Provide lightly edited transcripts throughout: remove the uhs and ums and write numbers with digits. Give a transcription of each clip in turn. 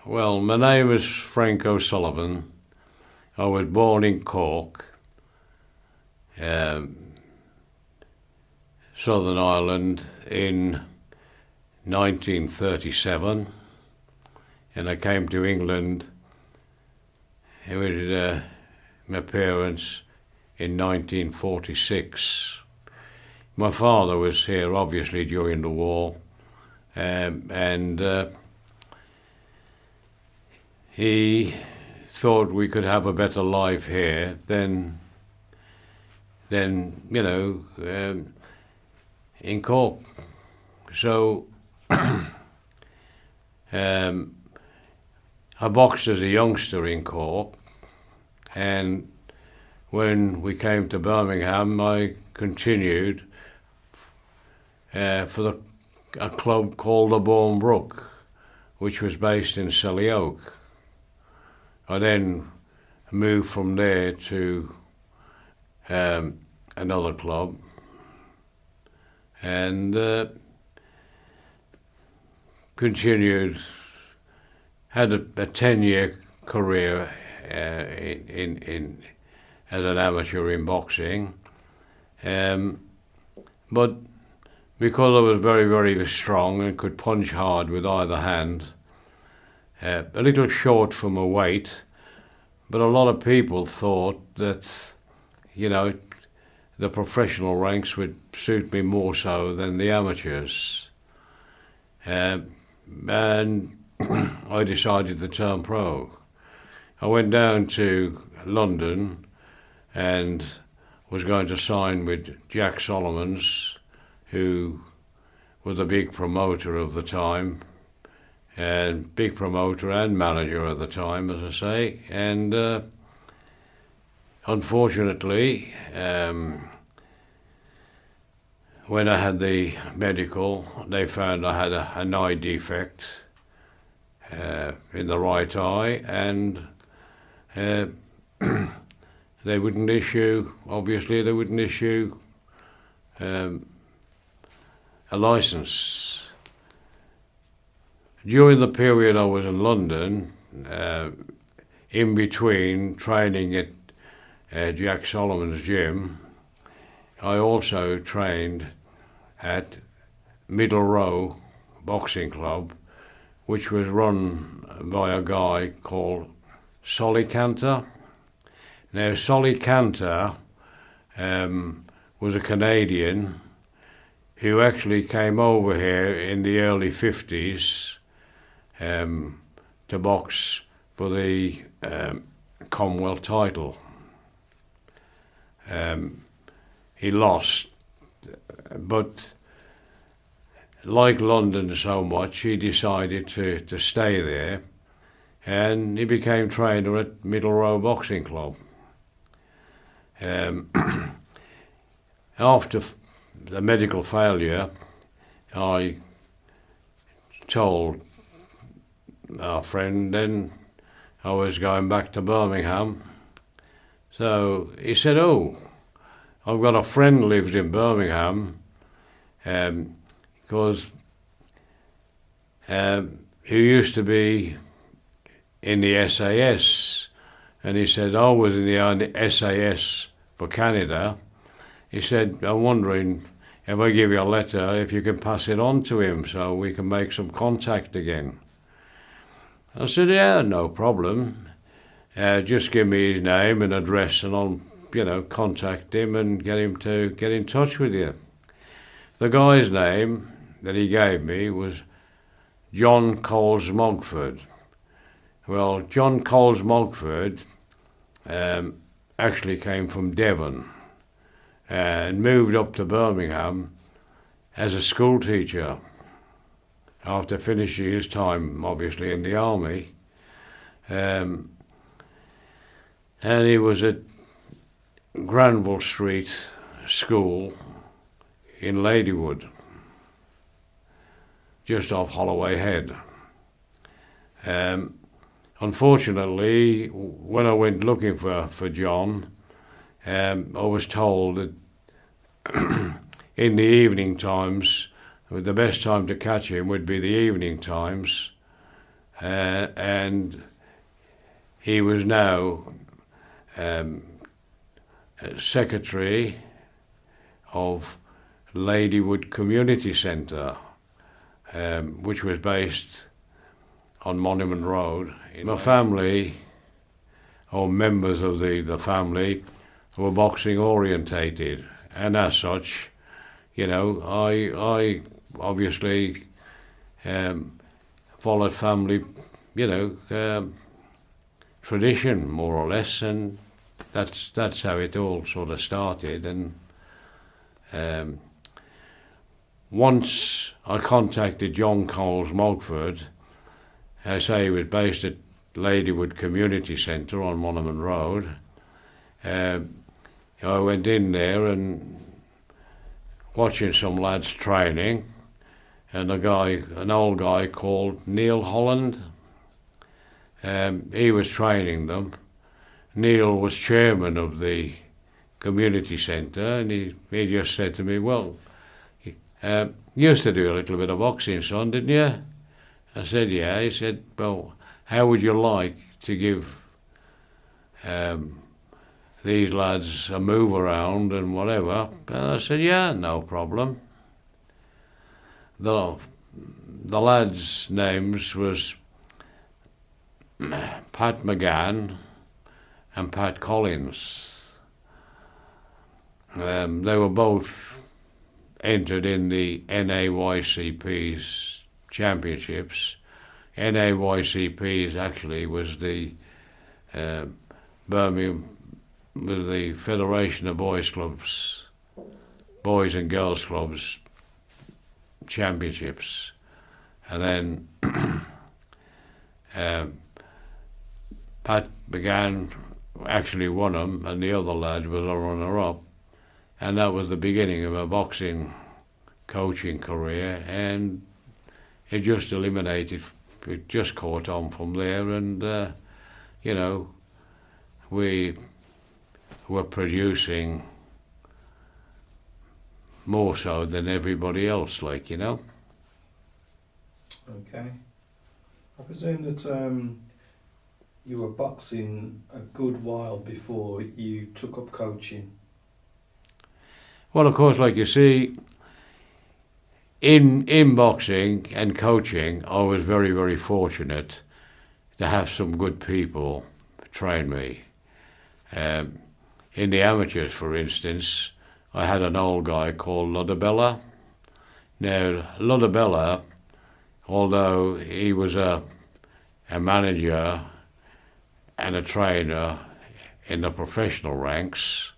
Well, my name is Frank O'Sullivan. I was born in Cork, um, Southern Ireland, in 1937, and I came to England with my parents in 1946. My father was here, obviously, during the war, and he thought we could have a better life here than in Cork. So I boxed as a youngster in Cork, and when we came to Birmingham, I continued for a club called the Bournebrook, which was based in Selly Oak. I then moved from there to another club, and continued, had a 10-year career in as an amateur in boxing, but because I was very, very strong and could punch hard with either hand, a little short for my weight, but a lot of people thought that, the professional ranks would suit me more so than the amateurs. And I decided to turn pro. I went down to London and was going to sign with Jack Solomons, who was a big promoter of the time, and big promoter and manager at the time, as I say. And unfortunately, when I had the medical, they found I had an eye defect in the right eye, and they wouldn't issue a license. During the period I was in London, in between training at Jack Solomon's gym, I also trained at Middle Row Boxing Club, which was run by a guy called Solly Cantor. Now, Solly Cantor was a Canadian who actually came over here in the early 50s to box for the Commonwealth title. He lost, but like London so much, he decided to stay there, and he became trainer at Middle Row Boxing Club. After the medical failure, I told our friend then I was going back to Birmingham. So he said, "Oh, I've got a friend lives in Birmingham, because who used to be in the SAS," and he said, "I was in the SAS for Canada." He said, "I'm wondering if I give you a letter, if you can pass it on to him so we can make some contact again." I said, "Yeah, no problem. Just give me his name and address, and I'll, contact him and get him to get in touch with you." The guy's name that he gave me was John Coles Mogford. Well, John Coles Mogford actually came from Devon and moved up to Birmingham as a school teacher after finishing his time, obviously, in the army. And he was at Granville Street School in Ladywood, just off Holloway Head. Unfortunately, when I went looking for John, I was told that in the evening times, the best time to catch him would be the evening times, and he was now secretary of Ladywood Community Centre, which was based on Monument Road. My family, or members of the family, were boxing orientated, and as such, you know, I obviously followed family, you know, tradition more or less, and that's how it all sort of started. And once I contacted John Coles Mogford, I say he was based at Ladywood Community Centre on Monument Road. I went in there and watching some lads training, and an old guy called Neil Holland, he was training them. Neil was chairman of the community centre, and he just said to me, well, you used to do a little bit of boxing, son, didn't you? I said, yeah. He said, well, how would you like to give these lads a move around and whatever? And I said, yeah, no problem. The lads' names was Pat McGann and Pat Collins. They were both entered in the NAYCP's championships. NAYCP's actually was the Birmingham, was the Federation of Boys Clubs, Boys and Girls Clubs championships, and then Pat began, actually won them, and the other lad was a runner-up, and that was the beginning of a boxing coaching career, and it just it just caught on from there, and you know, we were producing more so than everybody else, like, you know. Okay. I presume that you were boxing a good while before you took up coaching. Well, of course, like you see, in boxing and coaching, I was very, very fortunate to have some good people train me. In the amateurs, for instance, I had an old guy called Ludabella. Now, Ludabella, although he was a manager and a trainer in the professional ranks,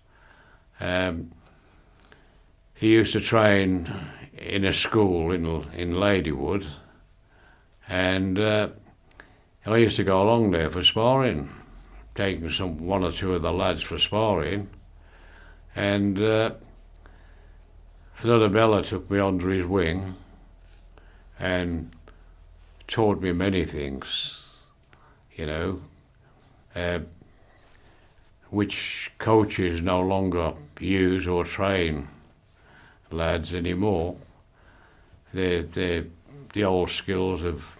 he used to train in a school in Ladywood, and I used to go along there for sparring, taking one or two of the lads for sparring, and Ludabella took me under his wing and taught me many things, you know, which coaches no longer use or train lads anymore. The old skills have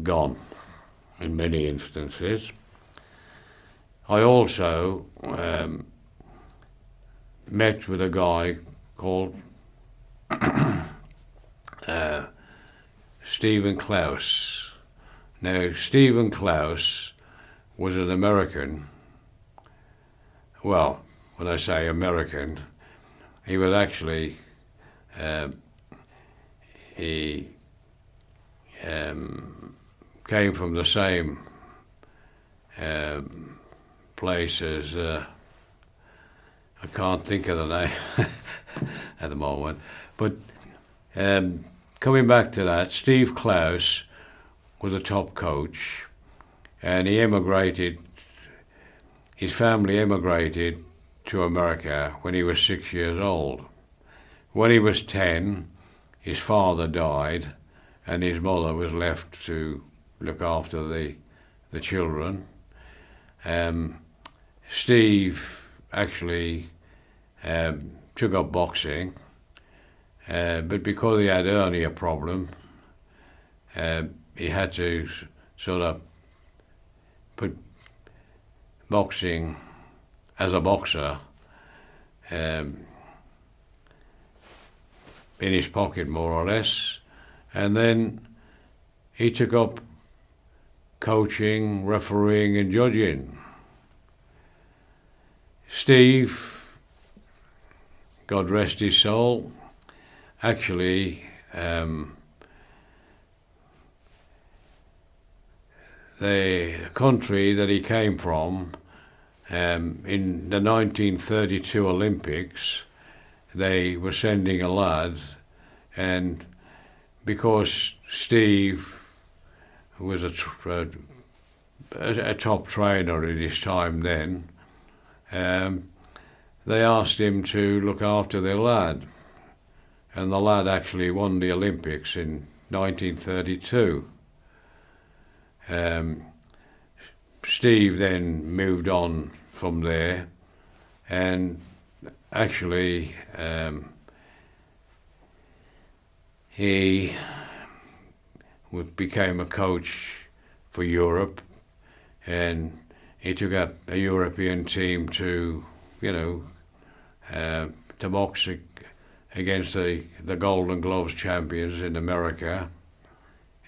gone in many instances. I also met with a guy called Stephen Klaus. Now, Stephen Klaus was an American. Well, when I say American, he was actually, he came from the same place as, I can't think of the name at the moment, but coming back to that, Steve Klaus was a top coach, and he emigrated, his family emigrated to America when he was 6 years old. When he was 10, his father died, and his mother was left to look after the children. Steve actually took up boxing, but because he had hernia problem, he had to sort of put boxing as a boxer in his pocket, more or less, and then he took up coaching, refereeing and judging. Steve, God rest his soul, actually the country that he came from, in the 1932 Olympics, they were sending a lad, and because Steve was a top trainer at his time then, they asked him to look after their lad, and the lad actually won the Olympics in 1932. Steve then moved on from there, and actually he became a coach for Europe, and he took up a European team to, to box against the Golden Gloves champions in America,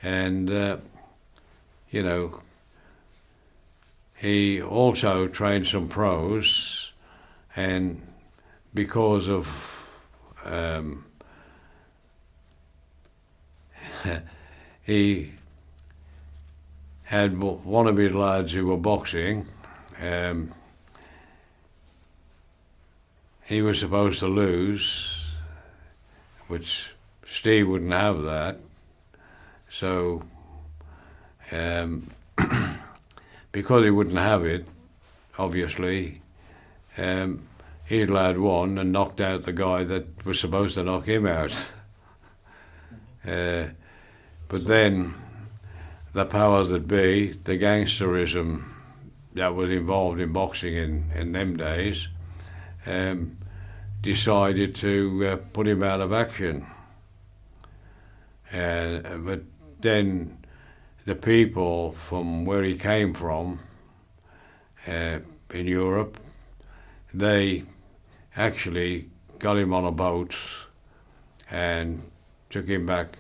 and he also trained some pros, and because of he had one of his lads who were boxing, he was supposed to lose, which Steve wouldn't have that, so because he wouldn't have it, obviously, his lad won and knocked out the guy that was supposed to knock him out. But then the powers that be, the gangsterism that was involved in boxing in them days, decided to put him out of action. But then the people from where he came from in Europe, they actually got him on a boat and took him back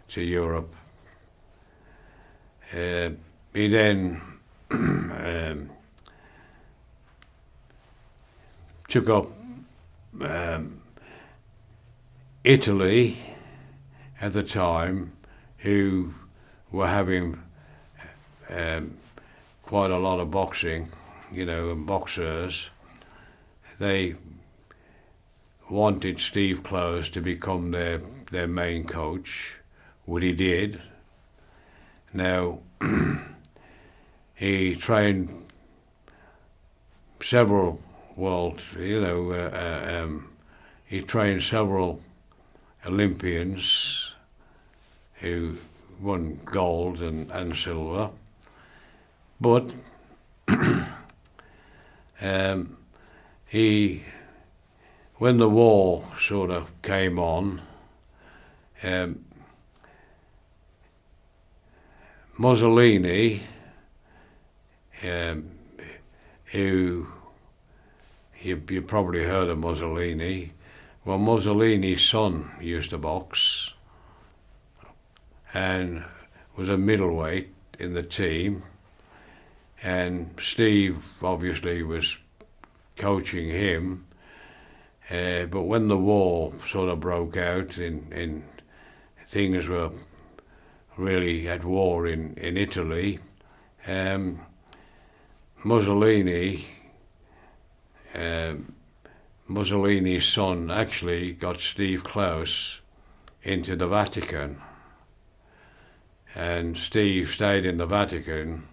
to Europe. He then took up Italy at the time, who were having quite a lot of boxing, and boxers. They wanted Steve Close to become their main coach, what he did. Now, he trained several he trained several Olympians who won gold and silver, but when the war sort of came on, Mussolini, who you probably heard of Mussolini. Well, Mussolini's son used to box and was a middleweight in the team, and Steve obviously was coaching him. But when the war sort of broke out, in things were really at war in Italy, Mussolini's son actually got Steve Close into the Vatican, and Steve stayed in the Vatican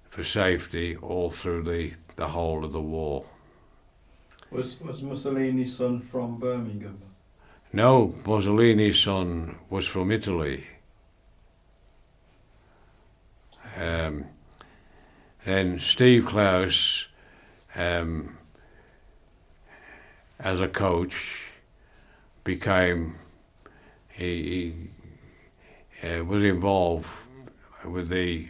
for safety all through the whole of the war. Was Mussolini's son from Birmingham? No, Mussolini's son was from Italy. And Steve Close, as a coach, became he was involved with the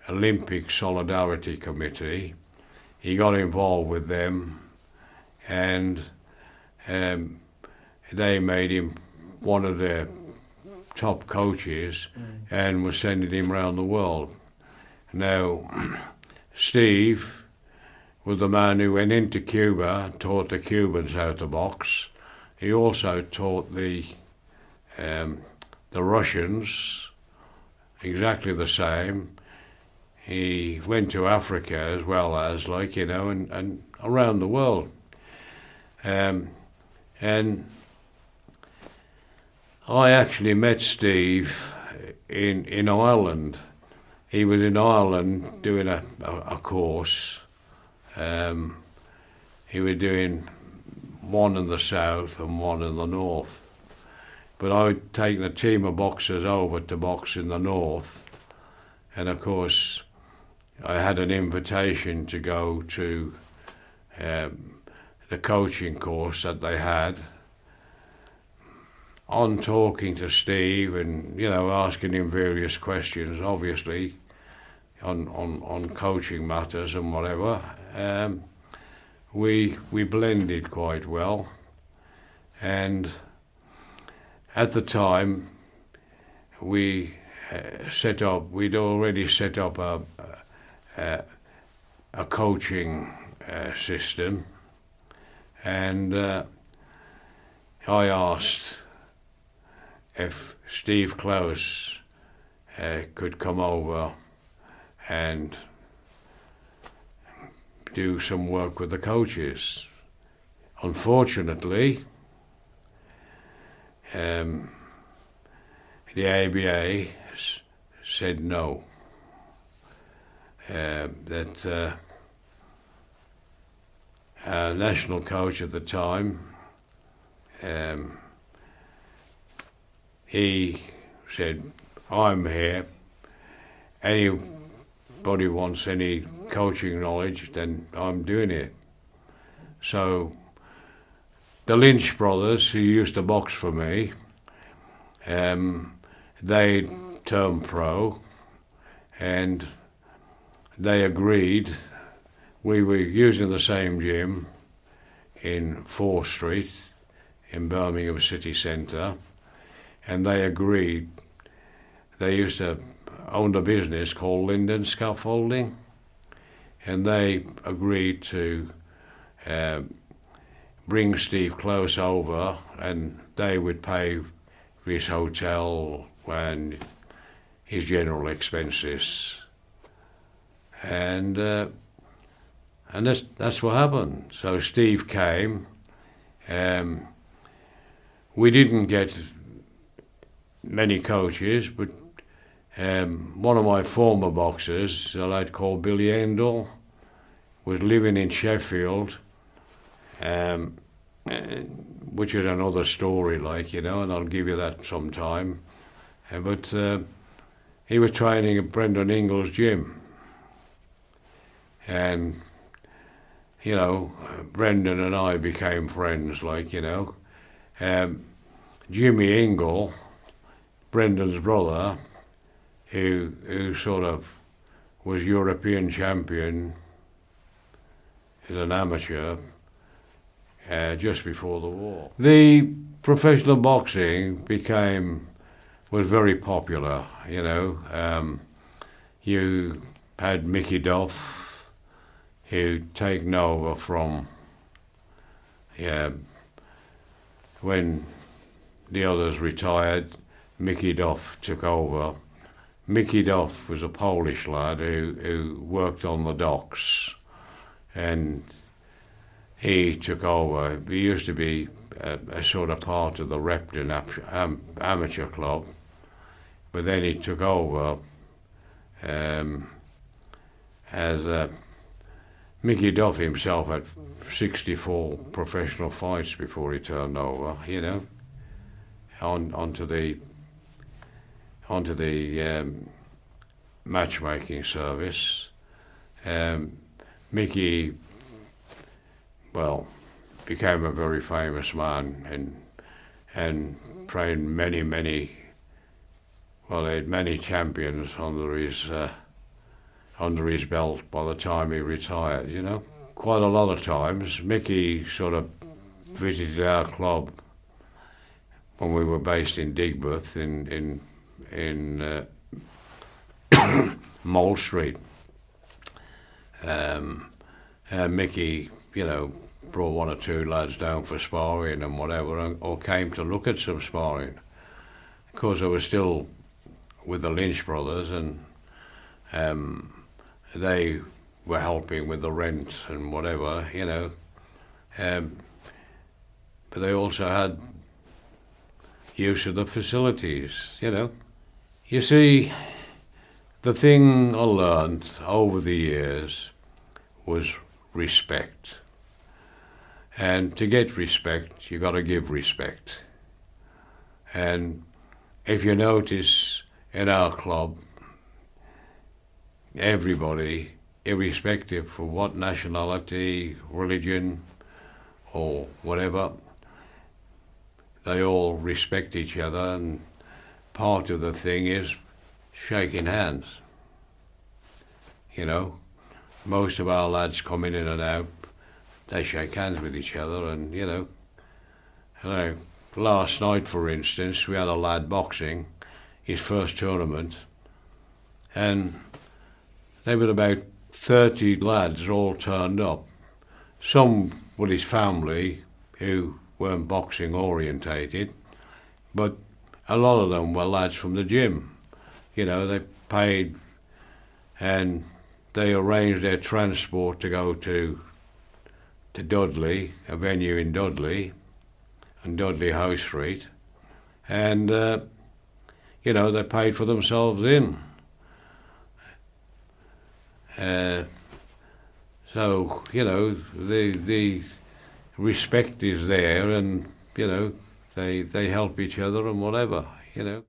Olympic Solidarity Committee. He got involved with them, and they made him one of their top coaches and was sending him around the world. Now, Steve was the man who went into Cuba, taught the Cubans how to box. He also taught the Russians exactly the same. He went to Africa as well as, like, you know, and around the world. And I actually met Steve in Ireland. He was in Ireland doing a course. He was doing one in the south and one in the north. But I'd taken a team of boxers over to box in the north, and of course I had an invitation to go to the coaching course that they had. On talking to Steve and, you know, asking him various questions, obviously, on coaching matters and whatever, we blended quite well. And at the time, we'd already set up a coaching system, and I asked if Steve Close could come over and do some work with the coaches. Unfortunately, the ABA said no. That our national coach at the time, he said, "I'm here. Anybody wants any coaching knowledge, then I'm doing it." So the Lynch brothers, who used to box for me, they turned pro, and they agreed. We were using the same gym in 4th Street in Birmingham City Centre, and they agreed. They used to own a business called Linden Scaffolding, and they agreed to bring Steve Close over, and they would pay for his hotel and his general expenses. And that's what happened. So Steve came. We didn't get many coaches, but one of my former boxers, a lad called Billy Endell, was living in Sheffield, which is another story, like, you know, and I'll give you that sometime. But he was training at Brendan Ingall's gym. And, you know, Brendan and I became friends, like, you know. Jimmy Ingall, Brendan's brother, who sort of was European champion as an amateur just before the war. The professional boxing was very popular, you know. You had Mickey Duff, who'd taken over from when the others retired. Mickey Duff took over. Mickey Duff was a Polish lad who worked on the docks, and he took over. He used to be a sort of part of the Repton Amateur Club, but then he took over as Mickey Duff himself had 64 professional fights before he turned over, you know, onto the matchmaking service. Mickey, well, became a very famous man and trained many Well, he had many champions under his belt by the time he retired, you know. Quite a lot of times, Mickey sort of visited our club when we were based in Digbeth in Mole Street. And Mickey, you know, brought one or two lads down for sparring and whatever, or came to look at some sparring. Of course, I was still with the Lynch brothers, and they were helping with the rent and whatever, you know. But they also had use of the facilities, you know. You see, the thing I learned over the years was respect. And to get respect, you got to give respect. And if you notice in our club, everybody, irrespective of what nationality, religion, or whatever, they all respect each other, and part of the thing is shaking hands. You know, most of our lads coming in and out, they shake hands with each other, and you know, last night, for instance, we had a lad boxing, his first tournament, and there were about 30 lads all turned up. Some with his family who weren't boxing orientated, but a lot of them were lads from the gym. You know, they paid and they arranged their transport to go to Dudley, a venue in Dudley, on Dudley High Street, and you know, they paid for themselves in. So, you know, the respect is there, and, you know, they help each other and whatever, you know.